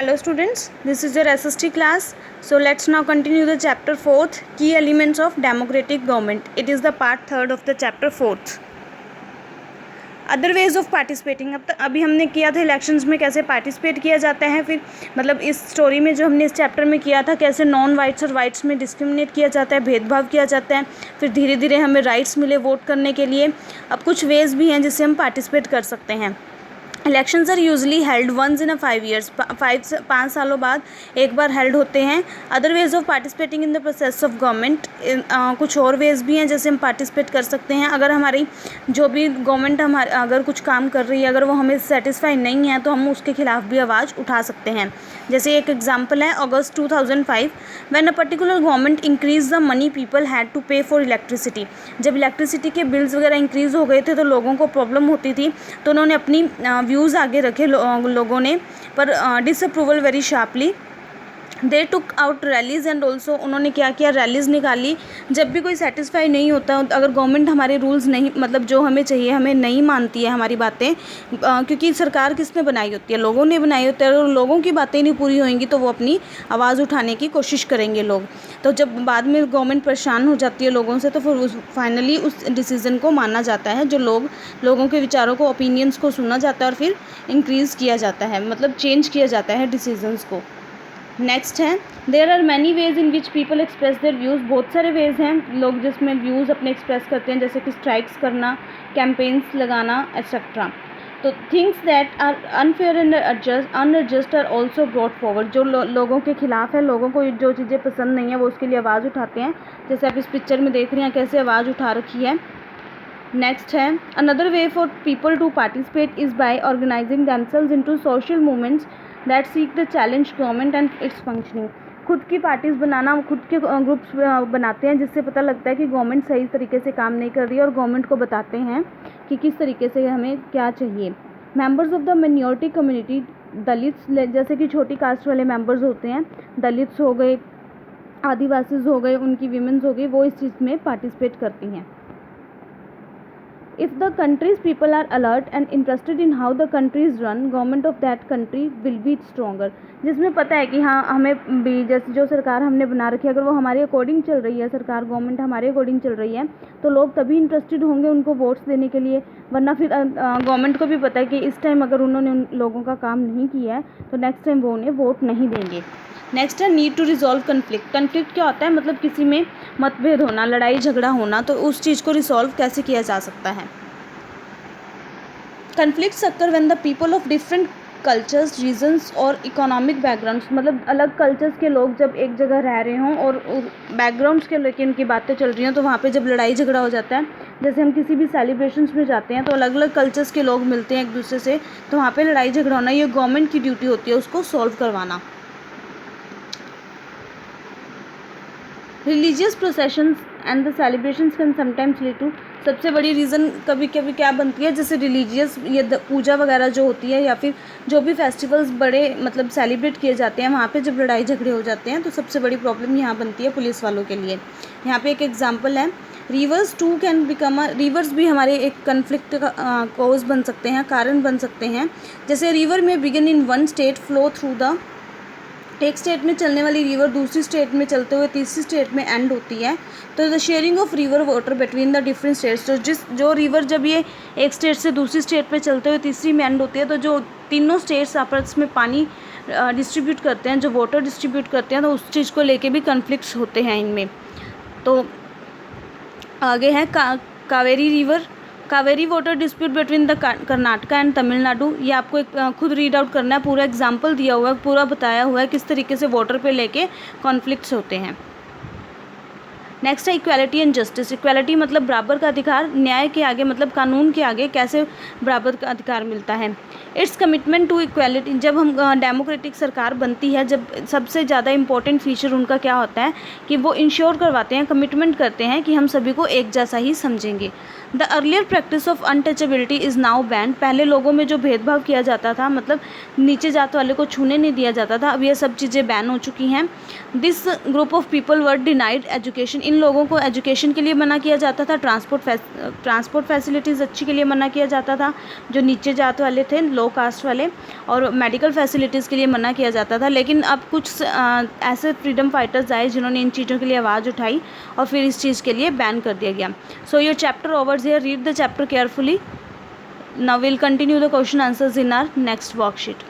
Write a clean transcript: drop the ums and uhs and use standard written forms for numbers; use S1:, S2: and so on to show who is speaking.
S1: Hello students, this is your SST class. So let's now continue the chapter 4th, Key Elements of Democratic Government. It is the part 3rd of the chapter 4th. Other ways of participating. अभी हमने किया था elections में कैसे participate किया जाता है, फिर मतलब इस स्टोरी में जो हमने इस चैप्टर में किया था कैसे नॉन वाइट्स और वाइट्स में डिस्क्रिमिनेट किया जाता है, भेदभाव किया जाता है, फिर धीरे धीरे हमें राइट्स मिले वोट करने के लिए। अब कुछ वेज भी हैं जिससे हम पार्टिसिपेट कर सकते हैं। Elections are usually held once in a 5 years, 5 सालों बाद एक बार हेल्ड होते हैं। Other ways of participating in the process of government, कुछ और वेज भी हैं जैसे हम पार्टिसिपेट कर सकते हैं। अगर हमारी जो भी गवर्नमेंट हमारे अगर कुछ काम कर रही है, अगर वो हमें सेटिस्फाई नहीं है तो हम उसके खिलाफ भी आवाज़ उठा सकते हैं। जैसे एक एग्जाम्पल है अगस्त 2005, when a particular government increase the money people had to pay for electricity. जब इलेक्ट्रिसिटी के बिल्स वगैरह इंक्रीज़ हो गए थे तो लोगों को प्रॉब्लम होती थी, तो उन्होंने अपनी व्यूज़ आगे रखे लोगों ने, पर disapproval very sharply. They took out rallies and also, उन्होंने क्या किया, रैलीज़ निकाली। जब भी कोई सेटिस्फाई नहीं होता, अगर गवर्नमेंट हमारे रूल्स नहीं मतलब जो हमें चाहिए हमें नहीं मानती है हमारी बातें, क्योंकि सरकार किसने बनाई होती है, लोगों ने बनाई होती है, और लोगों की बातें नहीं पूरी होंगी तो वो अपनी आवाज़ उठाने की कोशिश करेंगे लोग। तो जब बाद में गवर्नमेंट परेशान हो जाती है लोगों से तो फिर फाइनली उस डिसीज़न को माना जाता है, जो लोगों के विचारों को, ओपिनियंस को सुना जाता है और फिर इंक्रीज़ किया जाता है, मतलब चेंज किया जाता है डिसीजंस को। नेक्स्ट है there are many ways in which people express their views. बहुत सारे वेज हैं लोग जिसमें व्यूज़ अपने एक्सप्रेस करते हैं, जैसे कि स्ट्राइक्स करना, कैंपेन्स लगाना एक्सेट्रा। तो things that are unfair and unjust are also brought forward. जो लोगों के खिलाफ है, लोगों को जो चीज़ें पसंद नहीं है वो उसके लिए आवाज़ उठाते हैं, जैसे आप इस पिक्चर में देख रही हैं कैसे आवाज़ उठा रखी है। नेक्स्ट है another way for people to participate is by organising themselves into social movements that seek the challenge government and its functioning. खुद की पार्टीज़ बनाना, खुद के ग्रुप्स बनाते हैं जिससे पता लगता है कि गवर्नमेंट सही तरीके से काम नहीं कर रही है, और गवर्नमेंट को बताते हैं कि किस तरीके से हमें क्या चाहिए। Members of the minority community, Dalits, जैसे कि छोटी कास्ट वाले मेंबर्स होते हैं, दलित्स हो गए, आदिवासीज हो गए, उनकी वीमेंस हो गई, वो इस चीज़ में पार्टिसिपेट करती हैं। If the country's people are alert and interested in how the country is run, government of that country will be stronger। जिसमें पता है कि हाँ हमें भी जैसे जो सरकार हमने बना रखी है, अगर वो हमारे अकॉर्डिंग चल रही है, सरकार गवर्नमेंट हमारे अकॉर्डिंग चल रही है, तो लोग तभी इंटरेस्टेड होंगे उनको वोट्स देने के लिए। वरना फिर गवर्नमेंट को भी पता है कि इस टाइम अगर उन्होंने उन लोगों का काम नहीं किया है तो नेक्स्ट टाइम वो उन्हें वोट नहीं देंगे। नेक्स्ट है need to resolve conflict. Conflict क्या होता है, मतलब किसी में मतभेद होना, लड़ाई झगड़ा होना, तो उस चीज़ को रिसॉल्व कैसे किया जा सकता है। Conflicts occur when the people of different cultures, regions और इकोनॉमिक बैकग्राउंड्स, मतलब अलग कल्चर्स के लोग जब एक जगह रह रहे हों और बैकग्राउंड्स के लेके उनकी बातें चल रही हों, तो वहाँ पे जब लड़ाई झगड़ा हो जाता है। जैसे हम किसी भी सेलिब्रेशंस में जाते हैं तो अलग अलग कल्चर्स के लोग मिलते हैं एक दूसरे से, तो वहाँ पे लड़ाई झगड़ा होना, ये गवर्नमेंट की ड्यूटी होती है उसको सॉल्व करवाना। Religious processions and the celebrations can sometimes lead to, सबसे बड़ी रीज़न कभी कभी क्या बनती है, जैसे रिलीजियस ये पूजा वगैरह जो होती है या फिर जो भी फेस्टिवल्स बड़े मतलब सेलिब्रेट किए जाते हैं, वहाँ पे जब लड़ाई झगड़े हो जाते हैं तो सबसे बड़ी प्रॉब्लम यहाँ बनती है पुलिस वालों के लिए। यहाँ पे एक एग्जांपल है, rivers too can become rivers भी हमारे एक कन्फ्लिक्ट का कॉज बन सकते हैं, कारण बन सकते हैं। जैसे रिवर में begin in one state, flow through the, एक स्टेट में चलने वाली रिवर दूसरी स्टेट में चलते हुए तीसरी स्टेट में एंड होती है। तो the sharing of river water between the different states, तो जो रिवर जब ये एक स्टेट से दूसरी स्टेट पे चलते हुए तीसरी में एंड होती है, तो जो तीनों स्टेट्स आपस में पानी डिस्ट्रीब्यूट करते हैं, जो वाटर डिस्ट्रीब्यूट करते हैं, तो उस चीज़ को लेके भी कन्फ्लिक्ट्स होते हैं इनमें। तो आगे है Kaveri river, Kaveri water dispute between the Karnataka and Tamil Nadu. ये आपको एक खुद रीड आउट करना है, पूरा एग्जाम्पल दिया हुआ है, पूरा बताया हुआ है किस तरीके से वाटर पे लेके कॉन्फ्लिक्ट्स होते हैं। नेक्स्ट है इक्वालिटी एंड जस्टिस। इक्वालिटी मतलब बराबर का अधिकार, न्याय के आगे मतलब कानून के आगे कैसे बराबर का अधिकार मिलता है। इट्स कमिटमेंट टू इक्वालिटी, जब हम डेमोक्रेटिक सरकार बनती है, जब सबसे ज़्यादा इंपॉर्टेंट फीचर उनका क्या होता है कि वो इंश्योर करवाते हैं, कमिटमेंट करते हैं कि हम सभी को एक जैसा ही समझेंगे। The earlier practice of untouchability is now ban. पहले लोगों में जो भेदभाव किया जाता था, मतलब नीचे जात वाले को छूने नहीं दिया जाता था, अब ये सब चीज़ें बैन हो चुकी हैं। This group of people were denied education. इन लोगों को एजुकेशन के लिए मना किया जाता था, ट्रांसपोर्ट फैसिलिटीज़ अच्छी के लिए मना किया जाता था, जो नीचे जात वाले थे, लो कास्ट वाले, और मेडिकल फैसिलिटीज़ के लिए मना किया जाता था। लेकिन अब कुछ ऐसे फ्रीडम फाइटर्स आए जिन्होंने इन चीज़ों के लिए आवाज़ उठाई और फिर इस चीज़ के लिए बैन कर दिया गया। So your chapter overs here, read the chapter carefully. Now we'll continue the question answers in our next worksheet.